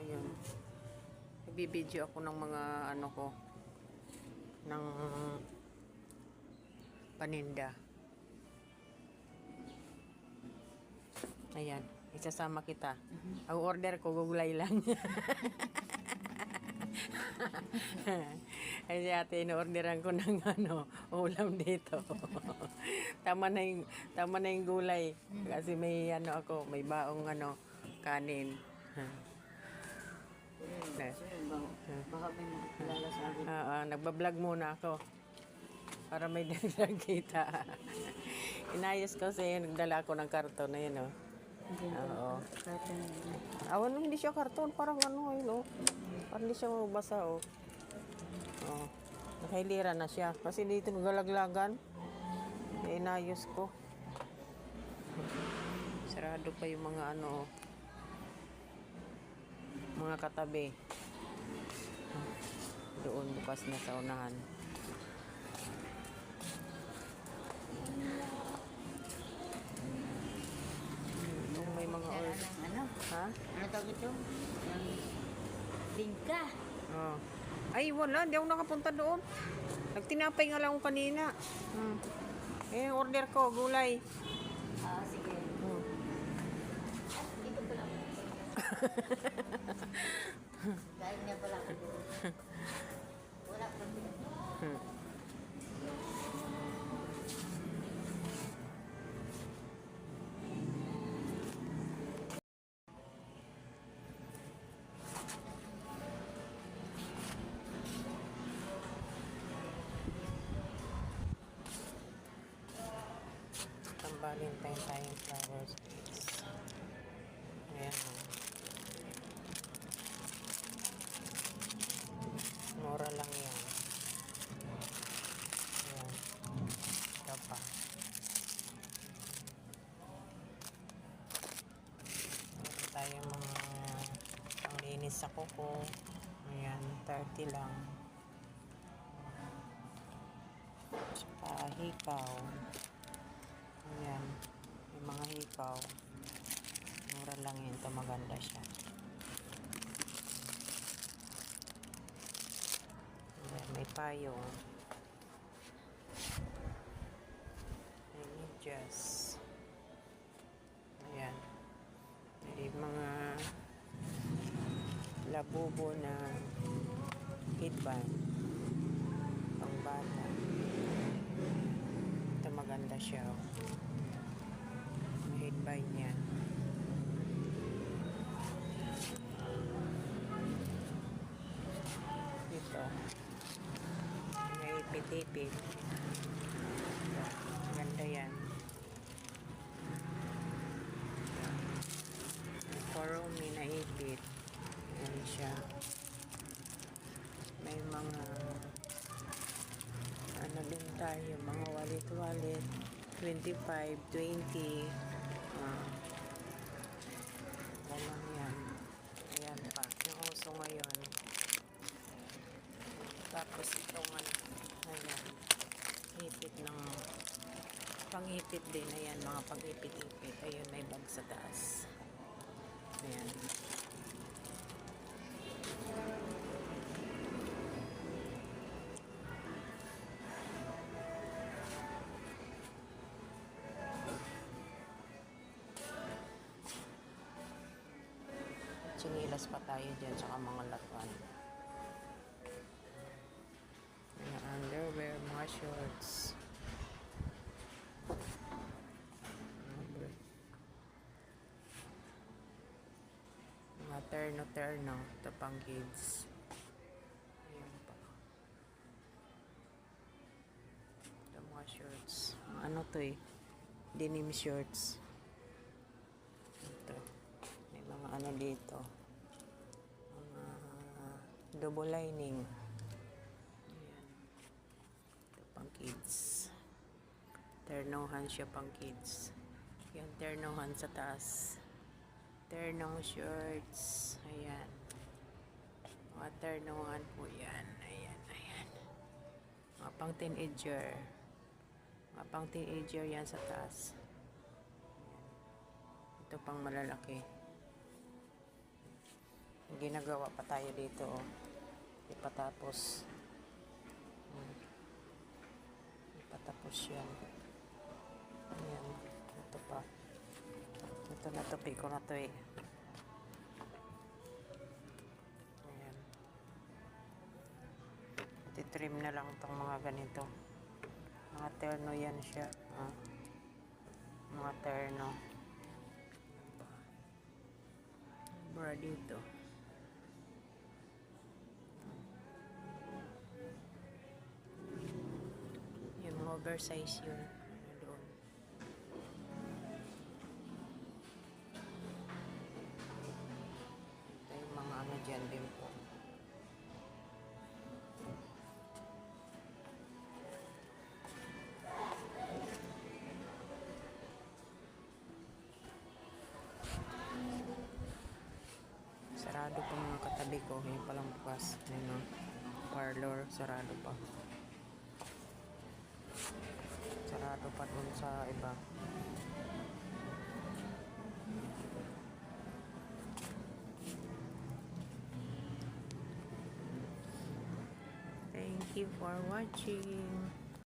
Ayun. Nagbibideo ako ng mga ano ko. Ng paninda. Ayan. Isasama kita. Ang order ko, gulay lang. Ay si ate, in-orderan ko ng ulam dito. Tama na yung gulay. Kasi may may baong kanin. Baka may makakilala sa akin. Nagbablog muna ako. Para may dagdag kita. Inayos ko kasi nagdala ako ng karton na yun, Oo. Awan, hindi siya karton. Parang yun, Parang hindi siya mabasa, Nakailira na siya. Kasi dito nagalaglagan. Inayos ko. Sarado pa yung mga mga katabi. Doon bukas na sa unahan. May mga Ha? Ano tawag ito? Yung bingka. Ay, wala. Hindi ako nakapunta doon. Nagtinapay nga lang ako kanina. Order ko, gulay. Sige. Dito pala. Dahil niya pala ako doon. Wala pa rin. Valentine tayong flowers. Ayan. Mura lang yan. Ayan. Ito pa. Meron tayong mga panglinis sa kuko. Ayan. 30 lang. Tsaka hikaw. Ayan, may mga hikaw. Mura lang yun. Ito maganda siya. Ayan, may payong. May medyas. Ayan. May mga labubo na headband. Pang bata. Ito maganda siya. Headband niya. Ito. May ipit-ipit. Ganda yan. Puro may naipit. Yan siya. May mga din tayo. Mga walit-walit. 25, 20. Walang yan. Ayan pa. Yung uso ngayon. Tapos itong ayan. Ipit ng pang-ipit din. Ayan. Mga pang-ipit-ipit. Ayun. May bag sa taas. Ayan. Sinilas pa tayo dyan, saka mga latuan. Mga underwear, mga shorts. Mga terno-terno. Ito pang kids. Ayan pa. Ito mga shorts. Ano to denim shorts. Ito. May mga dito. Mga double lining. Ayan. Ito pang kids. Ternohan siya pang kids. Yan, ternohan sa taas. Ternong shorts. Ayan. Mga ternohan po yan. Ayan, ayan. Mga pang teenager. Mga pang teenager yan sa taas. Ito pang malalaki. ginagawa pa tayo dito. Oh. Di pa tapos. Di pa tapos yan. Ayan. Ito pa. Ito na to. Piko na to eh. Ayan. Titrim na lang itong mga ganito. Mga terno yan siya. Ah. Mga terno. Bra dito. Yung oversize yun. Doon. Ito yung mga ano dyan din po. Sarado pa mga katabi ko. Yung palang bukas. Yung parlor. Sarado pa. Sarado pa dun sa iba. Thank you for watching.